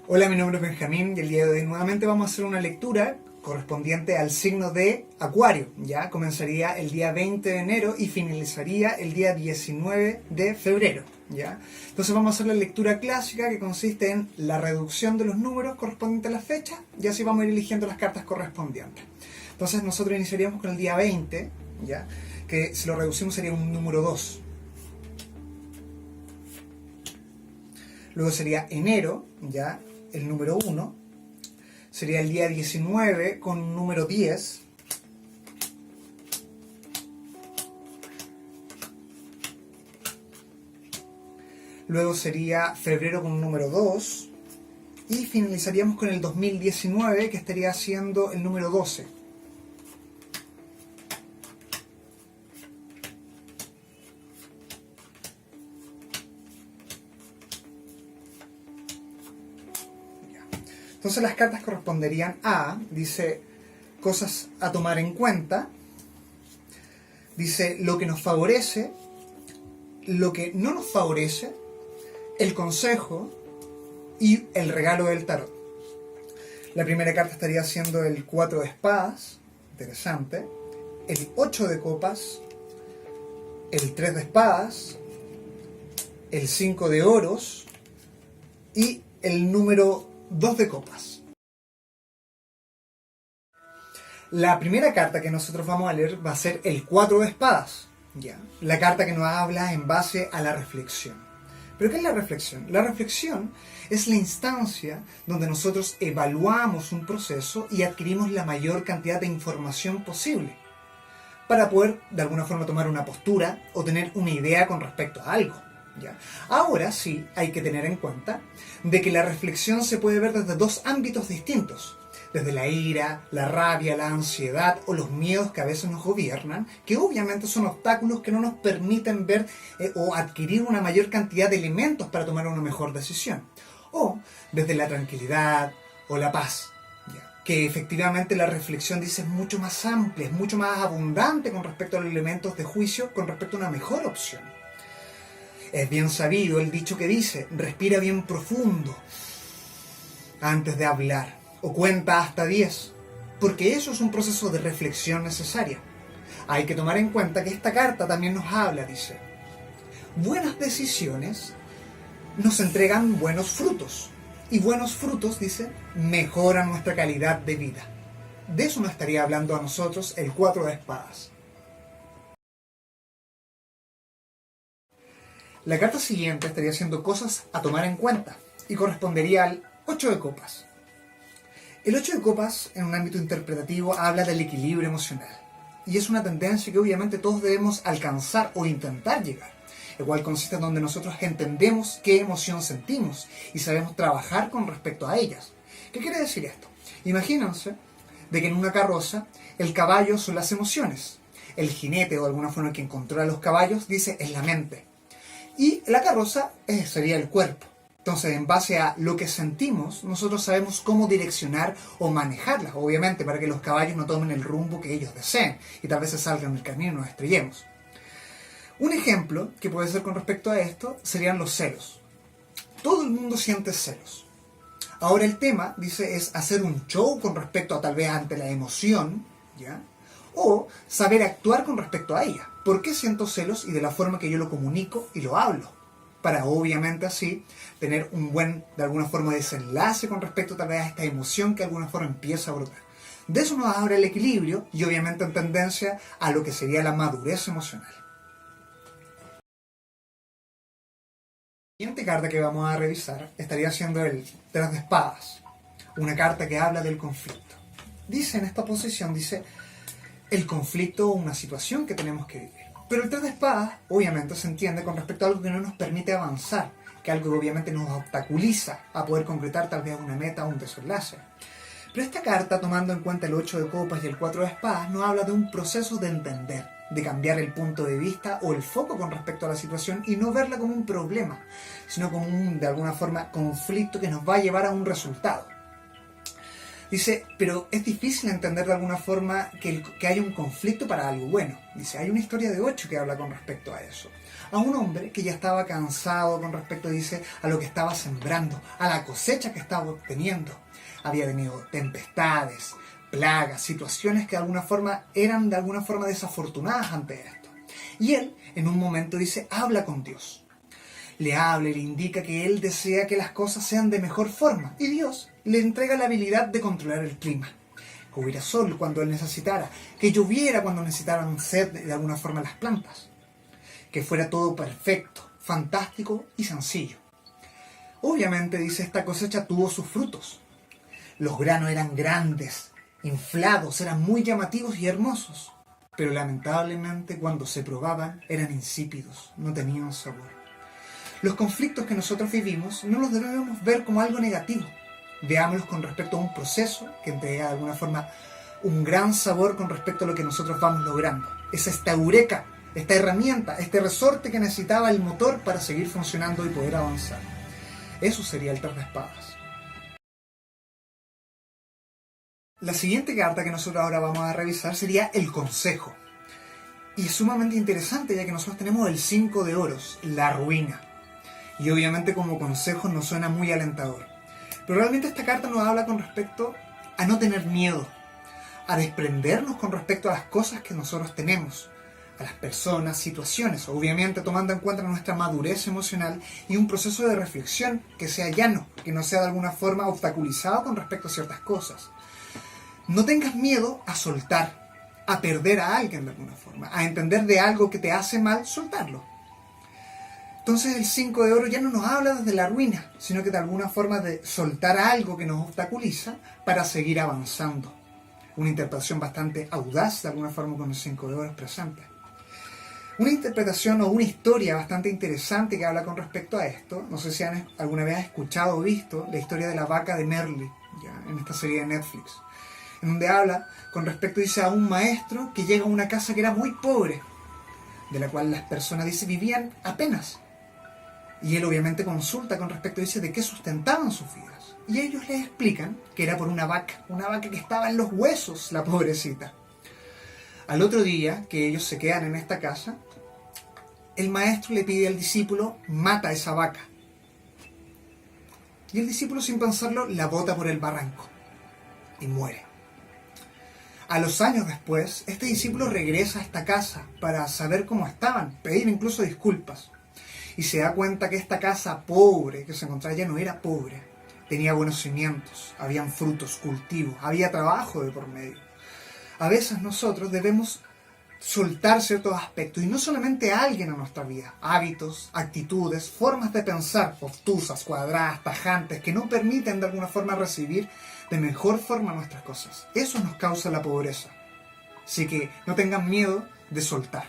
Hola, mi nombre es Benjamín y el día de hoy nuevamente vamos a hacer una lectura correspondiente al signo de Acuario. Ya comenzaría el día 20 de enero y finalizaría el día 19 de febrero. ¿Ya? Entonces vamos a hacer la lectura clásica que consiste en la reducción de los números correspondientes a las fechas y así vamos a ir eligiendo las cartas correspondientes. Entonces nosotros iniciaríamos con el día 20, ¿ya? Que si lo reducimos sería un número 2. Luego sería enero, ¿ya? El número 1. Sería el día 19 con un número 10. Luego sería febrero con un número 2. Y finalizaríamos con el 2019, que estaría siendo el número 12. Entonces las cartas corresponderían a, dice, cosas a tomar en cuenta, dice lo que nos favorece, lo que no nos favorece, el consejo y el regalo del tarot. La primera carta estaría siendo el 4 de espadas, interesante, el 8 de copas, el 3 de espadas, el 5 de oros y el número 2 de copas. La primera carta que nosotros vamos a leer va a ser el 4 de espadas, ¿ya? La carta que nos habla en base a la reflexión. ¿Pero qué es la reflexión? La reflexión es la instancia donde nosotros evaluamos un proceso y adquirimos la mayor cantidad de información posible para poder de alguna forma tomar una postura o tener una idea con respecto a algo. ¿Ya? Ahora sí hay que tener en cuenta de que la reflexión se puede ver desde dos ámbitos distintos, desde la ira, la rabia, la ansiedad o los miedos que a veces nos gobiernan, que obviamente son obstáculos que no nos permiten ver o adquirir una mayor cantidad de elementos para tomar una mejor decisión, o desde la tranquilidad o la paz, ¿ya? Que efectivamente la reflexión dice es mucho más amplia, es mucho más abundante con respecto a los elementos de juicio, con respecto a una mejor opción. Es bien sabido el dicho que dice, respira bien profundo antes de hablar, o cuenta hasta 10, porque eso es un proceso de reflexión necesaria. Hay que tomar en cuenta que esta carta también nos habla, dice, buenas decisiones nos entregan buenos frutos, y buenos frutos, dice, mejoran nuestra calidad de vida. De eso nos estaría hablando a nosotros el 4 de espadas. La carta siguiente estaría siendo cosas a tomar en cuenta y correspondería al 8 de copas. El 8 de copas, en un ámbito interpretativo, habla del equilibrio emocional. Y es una tendencia que obviamente todos debemos alcanzar o intentar llegar. El cual consiste en donde nosotros entendemos qué emoción sentimos y sabemos trabajar con respecto a ellas. ¿Qué quiere decir esto? Imagínense de que en una carroza el caballo son las emociones. El jinete o de alguna forma quien controla los caballos dice es la mente. Y la carroza sería el cuerpo. Entonces, en base a lo que sentimos, nosotros sabemos cómo direccionar o manejarlas, obviamente, para que los caballos no tomen el rumbo que ellos deseen y tal vez se salgan del camino y nos estrellemos. Un ejemplo que puede ser con respecto a esto serían los celos. Todo el mundo siente celos. Ahora el tema, dice, es hacer un show con respecto a tal vez ante la emoción, ¿ya? O saber actuar con respecto a ella. ¿Por qué siento celos? Y de la forma que yo lo comunico y lo hablo. Para obviamente así tener un buen, de alguna forma, desenlace con respecto tal vez a esta emoción que de alguna forma empieza a brotar. De eso nos habla el equilibrio y obviamente en tendencia a lo que sería la madurez emocional. La siguiente carta que vamos a revisar estaría siendo el 3 de espadas. Una carta que habla del conflicto. Dice en esta posición, dice el conflicto o una situación que tenemos que vivir. Pero el 3 de espadas obviamente se entiende con respecto a algo que no nos permite avanzar, que algo que obviamente nos obstaculiza a poder concretar tal vez una meta o un desenlace. Pero esta carta, tomando en cuenta el 8 de copas y el 4 de espadas, nos habla de un proceso de entender, de cambiar el punto de vista o el foco con respecto a la situación y no verla como un problema, sino como un, de alguna forma, conflicto que nos va a llevar a un resultado. Dice, pero es difícil entender de alguna forma que haya un conflicto para algo bueno. Dice, hay una historia de 8 que habla con respecto a eso. A un hombre que ya estaba cansado con respecto, dice, a lo que estaba sembrando, a la cosecha que estaba obteniendo. Había tenido tempestades, plagas, situaciones que de alguna forma eran de alguna forma desafortunadas ante esto. Y él, en un momento, dice, habla con Dios. Le habla y le indica que él desea que las cosas sean de mejor forma. Y Dios le entrega la habilidad de controlar el clima. Que hubiera sol cuando él necesitara. Que lloviera cuando necesitaran sed de alguna forma las plantas. Que fuera todo perfecto, fantástico y sencillo. Obviamente, dice, esta cosecha tuvo sus frutos. Los granos eran grandes, inflados, eran muy llamativos y hermosos. Pero lamentablemente cuando se probaban eran insípidos, no tenían sabor. Los conflictos que nosotros vivimos no los debemos ver como algo negativo. Veámoslos con respecto a un proceso que entrega de alguna forma un gran sabor con respecto a lo que nosotros vamos logrando. Es esta eureka, esta herramienta, este resorte que necesitaba el motor para seguir funcionando y poder avanzar. Eso sería el 3 de espadas. La siguiente carta que nosotros ahora vamos a revisar sería el consejo. Y es sumamente interesante ya que nosotros tenemos el 5 de oros, la ruina. Y obviamente como consejo nos suena muy alentador. Pero realmente esta carta nos habla con respecto a no tener miedo, a desprendernos con respecto a las cosas que nosotros tenemos, a las personas, situaciones, obviamente tomando en cuenta nuestra madurez emocional y un proceso de reflexión que sea llano, que no sea de alguna forma obstaculizado con respecto a ciertas cosas. No tengas miedo a soltar, a perder a alguien de alguna forma, a entender de algo que te hace mal, soltarlo. Entonces el 5 de oro ya no nos habla desde la ruina, sino que de alguna forma de soltar algo que nos obstaculiza para seguir avanzando. Una interpretación bastante audaz de alguna forma con el 5 de oro presente. Una interpretación o una historia bastante interesante que habla con respecto a esto, no sé si alguna vez escuchado o visto la historia de la vaca de Merle, ya, en esta serie de Netflix, en donde habla con respecto, dice, a un maestro que llega a una casa que era muy pobre, de la cual las personas, dice, vivían apenas. Y él obviamente consulta con respecto, dice, de qué sustentaban sus vidas. Y ellos les explican que era por una vaca que estaba en los huesos, la pobrecita. Al otro día, que ellos se quedan en esta casa, el maestro le pide al discípulo, mata a esa vaca. Y el discípulo, sin pensarlo, la bota por el barranco. Y muere. A los años después, este discípulo regresa a esta casa para saber cómo estaban, pedir incluso disculpas. Y se da cuenta que esta casa pobre que se encontraba ya no era pobre. Tenía buenos cimientos, habían frutos, cultivos, había trabajo de por medio. A veces nosotros debemos soltar ciertos aspectos, y no solamente a alguien en nuestra vida, hábitos, actitudes, formas de pensar, obtusas, cuadradas, tajantes, que no permiten de alguna forma recibir de mejor forma nuestras cosas. Eso nos causa la pobreza. Así que no tengan miedo de soltar,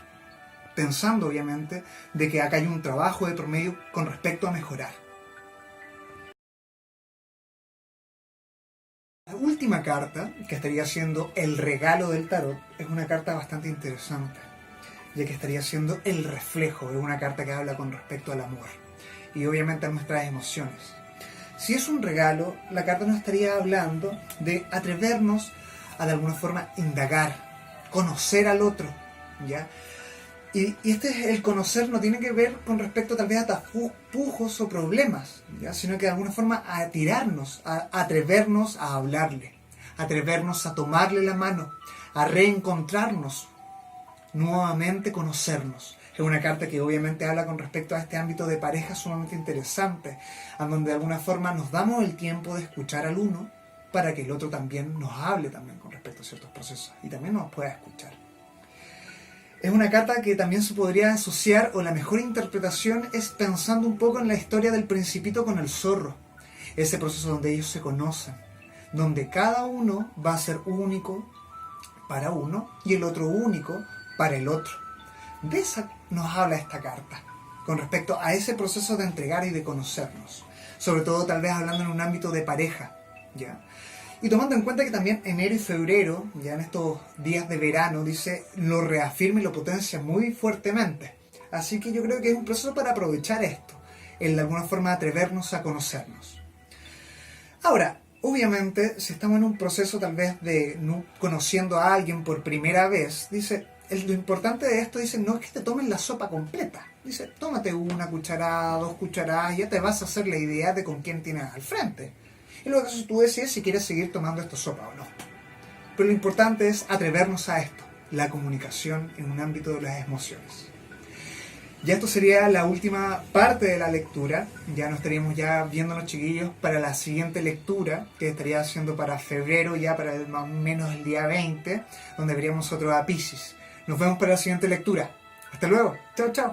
pensando obviamente de que acá hay un trabajo de por medio con respecto a mejorar. La última carta, que estaría siendo el regalo del tarot, es una carta bastante interesante, ya que estaría siendo el reflejo de una carta que habla con respecto al amor y obviamente a nuestras emociones. Si es un regalo, la carta nos estaría hablando de atrevernos a de alguna forma indagar, conocer al otro, ¿ya? Y el conocer no tiene que ver con respecto tal vez a tapujos o problemas, ¿ya? Sino que de alguna forma a tirarnos, a atrevernos a hablarle, a atrevernos a tomarle la mano, a reencontrarnos, nuevamente conocernos. Es una carta que obviamente habla con respecto a este ámbito de pareja sumamente interesante, en donde de alguna forma nos damos el tiempo de escuchar al uno para que el otro también nos hable también con respecto a ciertos procesos y también nos pueda escuchar. Es una carta que también se podría asociar, o la mejor interpretación es pensando un poco en la historia del Principito con el zorro. Ese proceso donde ellos se conocen, donde cada uno va a ser único para uno y el otro único para el otro. De esa nos habla esta carta, con respecto a ese proceso de entregar y de conocernos. Sobre todo tal vez hablando en un ámbito de pareja, ¿ya? Y tomando en cuenta que también enero y febrero, ya en estos días de verano, dice, lo reafirma y lo potencia muy fuertemente. Así que yo creo que es un proceso para aprovechar esto, el de alguna forma atrevernos a conocernos. Ahora, obviamente, si estamos en un proceso tal vez de conociendo a alguien por primera vez, dice, lo importante de esto, dice, no es que te tomes la sopa completa. Dice, tómate una cucharada, 2 cucharadas, y ya te vas a hacer la idea de con quién tienes al frente. Y luego eso tú decides si quieres seguir tomando esta sopa o no. Pero lo importante es atrevernos a esto, la comunicación en un ámbito de las emociones. Ya esto sería la última parte de la lectura. Ya nos estaríamos ya viéndonos, chiquillos, para la siguiente lectura, que estaría haciendo para febrero, ya para más o menos el día 20, donde veríamos nosotros a Piscis. Nos vemos para la siguiente lectura. Hasta luego. Chao, chao.